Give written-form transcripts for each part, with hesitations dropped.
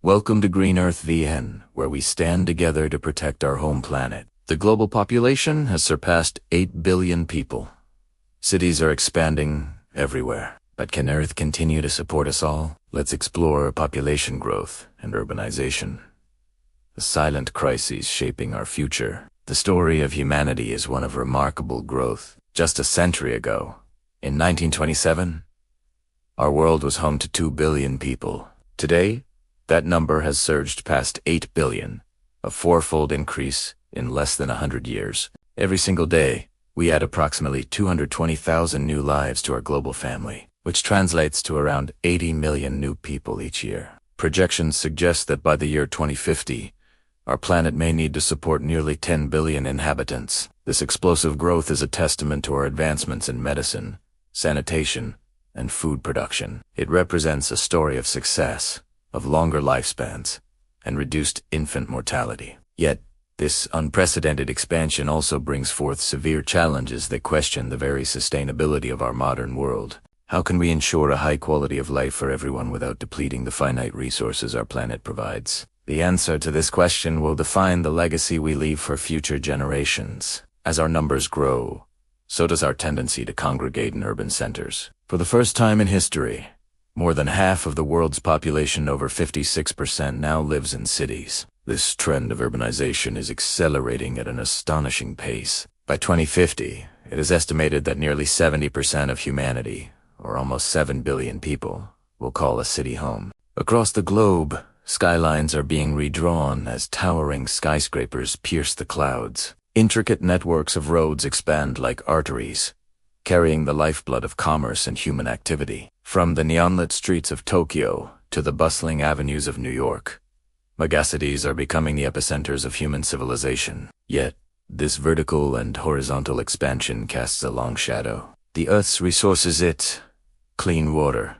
Welcome to Green Earth VN, where we stand together to protect our home planet. The global population has surpassed 8 billion people. Cities are expanding everywhere. But can Earth continue to support us all? Let's explore population growth and urbanization. The silent crises shaping our future. The story of humanity is one of remarkable growth. Just a century ago, in 1927, our world was home to 2 billion people. Today, that number has surged past 8 billion, a fourfold increase in less than 100 years. Every single day, we add approximately 220,000 new lives to our global family, which translates to around 80 million new people each year. Projections suggest that by the year 2050, our planet may need to support nearly 10 billion inhabitants. This explosive growth is a testament to our advancements in medicine, sanitation, and food production. It represents a story of success, of longer lifespans, and reduced infant mortality. Yet, this unprecedented expansion also brings forth severe challenges that question the very sustainability of our modern world. How can we ensure a high quality of life for everyone without depleting the finite resources our planet provides? The answer to this question will define the legacy we leave for future generations. As our numbers grow, so does our tendency to congregate in urban centers. For the first time in history, more than half of the world's population, over 56%, now lives in cities. This trend of urbanization is accelerating at an astonishing pace. By 2050, it is estimated that nearly 70% of humanity, or almost 7 billion people, will call a city home. Across the globe, skylines are being redrawn as towering skyscrapers pierce the clouds. Intricate networks of roads expand like arteries, carrying the lifeblood of commerce and human activity. From the neon-lit streets of Tokyo to the bustling avenues of New York, megacities are becoming the epicenters of human civilization. Yet, this vertical and horizontal expansion casts a long shadow. The Earth's resources, clean water,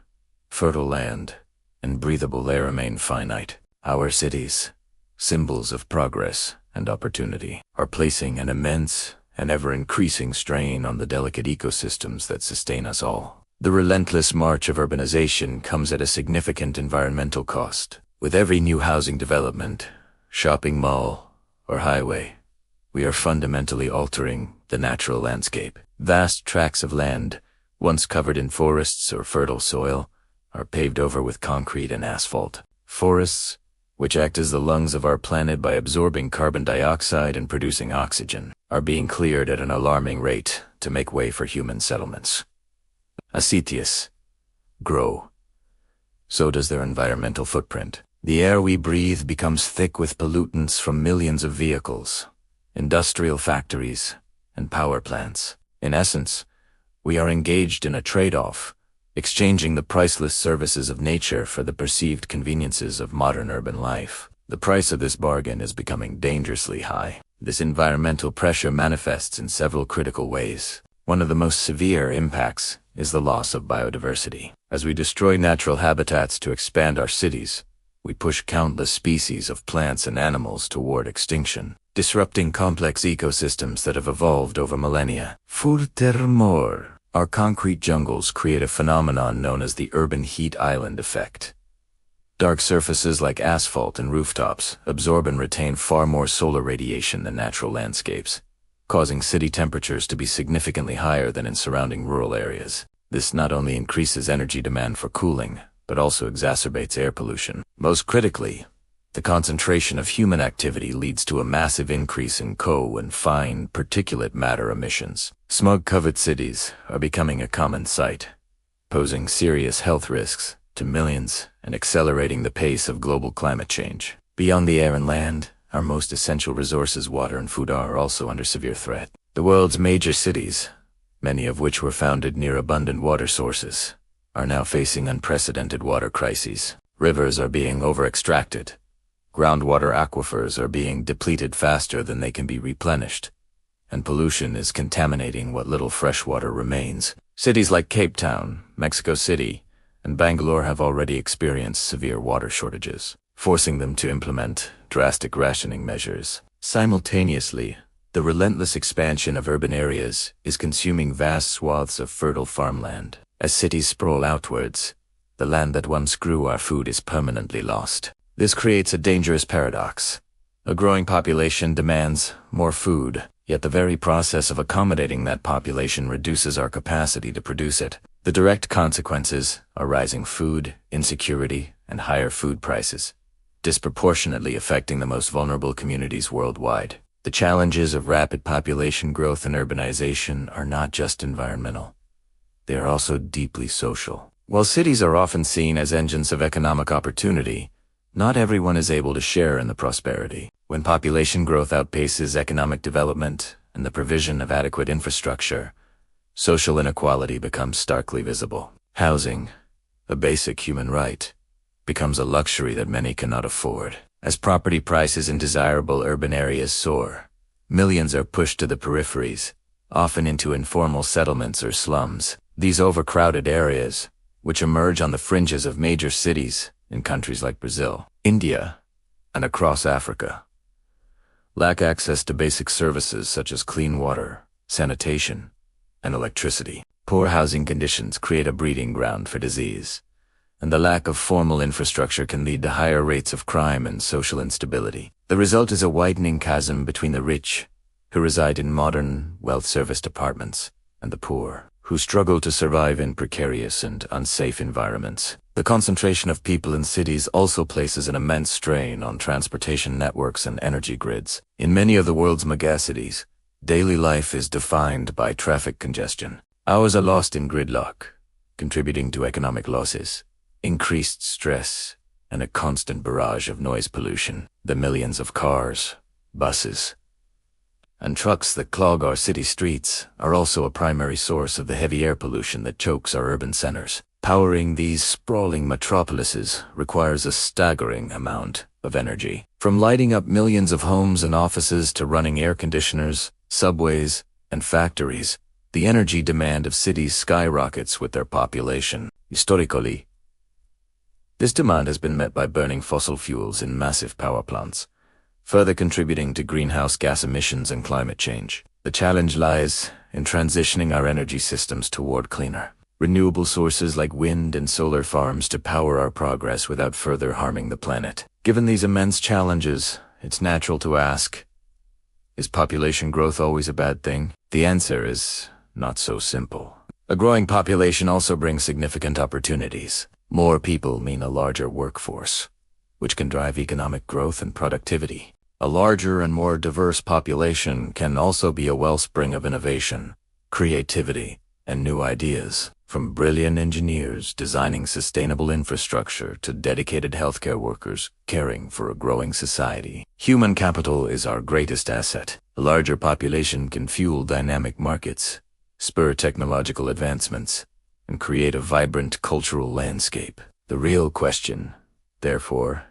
fertile land, and breathable air remain finite. Our cities, symbols of progress and opportunity, are placing an immense and ever-increasing strain on the delicate ecosystems that sustain us all. The relentless march of urbanization comes at a significant environmental cost. With every new housing development, shopping mall, or highway, we are fundamentally altering the natural landscape. Vast tracts of land, once covered in forests or fertile soil, are paved over with concrete and asphalt. Forests, which act as the lungs of our planet by absorbing carbon dioxide and producing oxygen, are being cleared at an alarming rate to make way for human settlements. As cities grow, so does their environmental footprint. The air we breathe becomes thick with pollutants from millions of vehicles, industrial factories, and power plants. In essence, we are engaged in a trade-off, exchanging the priceless services of nature for the perceived conveniences of modern urban life. The price of this bargain is becoming dangerously high. This environmental pressure manifests in several critical ways. One of the most severe impacts is the loss of biodiversity. As we destroy natural habitats to expand our cities, we push countless species of plants and animals toward extinction, disrupting complex ecosystems that have evolved over millennia. Furthermore, our concrete jungles create a phenomenon known as the urban heat island effect. Dark surfaces like asphalt and rooftops absorb and retain far more solar radiation than natural landscapes, causing city temperatures to be significantly higher than in surrounding rural areas. This not only increases energy demand for cooling, but also exacerbates air pollution. Most critically, the concentration of human activity leads to a massive increase in and fine particulate matter emissions. Smog-covered cities are becoming a common sight, posing serious health risks to millions and accelerating the pace of global climate change. Beyond the air and land, our most essential resources, water and food, are also under severe threat. The world's major cities, many of which were founded near abundant water sources, are now facing unprecedented water crises. Rivers are being over-extracted. Groundwater aquifers are being depleted faster than they can be replenished, and pollution is contaminating what little fresh water remains. Cities like Cape Town, Mexico City, and Bangalore have already experienced severe water shortages, forcing them to implement drastic rationing measures. Simultaneously, the relentless expansion of urban areas is consuming vast swaths of fertile farmland. As cities sprawl outwards, the land that once grew our food is permanently lost. This creates a dangerous paradox. A growing population demands more food, yet the very process of accommodating that population reduces our capacity to produce it. The direct consequences are rising food insecurity and higher food prices, disproportionately affecting the most vulnerable communities worldwide. The challenges of rapid population growth and urbanization are not just environmental. They are also deeply social. While cities are often seen as engines of economic opportunity, not everyone is able to share in the prosperity. When population growth outpaces economic development and the provision of adequate infrastructure, social inequality becomes starkly visible. Housing, a basic human right, becomes a luxury that many cannot afford. As property prices in desirable urban areas soar, millions are pushed to the peripheries, often into informal settlements or slums. These overcrowded areas, which emerge on the fringes of major cities in countries like Brazil, India, and across Africa, lack access to basic services such as clean water, sanitation, and electricity. Poor housing conditions create a breeding ground for disease, and the lack of formal infrastructure can lead to higher rates of crime and social instability. The result is a widening chasm between the rich, who reside in modern, well-serviced apartments, and the poor, who struggle to survive in precarious and unsafe environments. The concentration of people in cities also places an immense strain on transportation networks and energy grids. In many of the world's megacities, daily life is defined by traffic congestion. Hours are lost in gridlock, contributing to economic losses, increased stress, and a constant barrage of noise pollution. The millions of cars, buses, and trucks that clog our city streets are also a primary source of the heavy air pollution that chokes our urban centers. Powering these sprawling metropolises requires a staggering amount of energy. From lighting up millions of homes and offices to running air conditioners, subways, and factories, the energy demand of cities skyrockets with their population. Historically, this demand has been met by burning fossil fuels in massive power plants, further contributing to greenhouse gas emissions and climate change. The challenge lies in transitioning our energy systems toward cleaner, renewable sources like wind and solar farms to power our progress without further harming the planet. Given these immense challenges, it's natural to ask, is population growth always a bad thing? The answer is not so simple. A growing population also brings significant opportunities. More people mean a larger workforce, which can drive economic growth and productivity. A larger and more diverse population can also be a wellspring of innovation, creativity, and new ideas. From brilliant engineers designing sustainable infrastructure to dedicated healthcare workers caring for a growing society, human capital is our greatest asset. A larger population can fuel dynamic markets, spur technological advancements, and create a vibrant cultural landscape. The real question, therefore,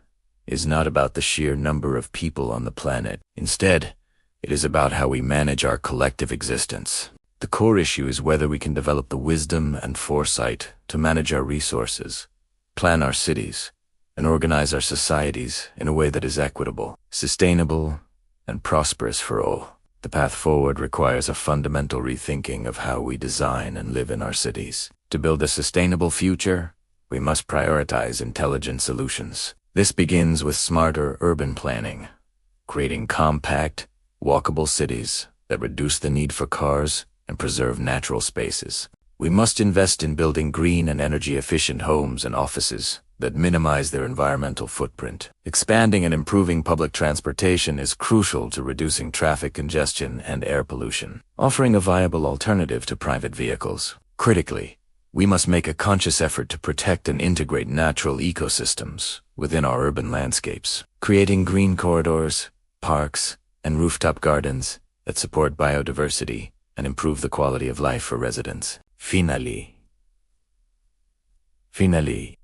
is not about the sheer number of people on the planet. Instead, it is about how we manage our collective existence. The core issue is whether we can develop the wisdom and foresight to manage our resources, plan our cities, and organize our societies in a way that is equitable, sustainable, and prosperous for all. The path forward requires a fundamental rethinking of how we design and live in our cities. To build a sustainable future, we must prioritize intelligent solutions. This begins with smarter urban planning, creating compact, walkable cities that reduce the need for cars and preserve natural spaces. We must invest in building green and energy-efficient homes and offices that minimize their environmental footprint. Expanding and improving public transportation is crucial to reducing traffic congestion and air pollution, offering a viable alternative to private vehicles. Critically, we must make a conscious effort to protect and integrate natural ecosystems within our urban landscapes, creating green corridors, parks, and rooftop gardens that support biodiversity and improve the quality of life for residents. Finally,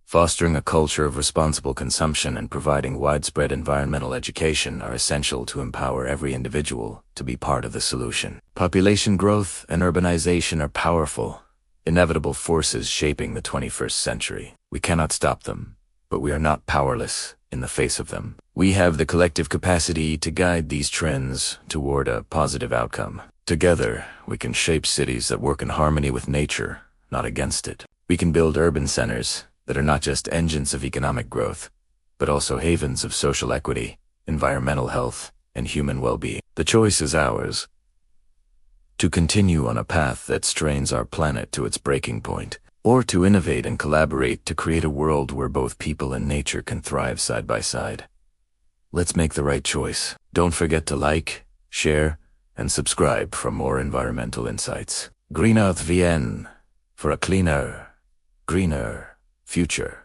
fostering a culture of responsible consumption and providing widespread environmental education are essential to empower every individual to be part of the solution. Population growth and urbanization are powerful, inevitable forces shaping the 21st century. We cannot stop them, but we are not powerless in the face of them. We have the collective capacity to guide these trends toward a positive outcome. Together, we can shape cities that work in harmony with nature, not against it. We can build urban centers that are not just engines of economic growth, but also havens of social equity, environmental health, and human well-being. The choice is ours. To continue on a path that strains our planet to its breaking point, or to innovate and collaborate to create a world where both people and nature can thrive side by side. Let's make the right choice. Don't forget to like, share, and subscribe for more environmental insights. Green Earth VN, for a cleaner, greener future.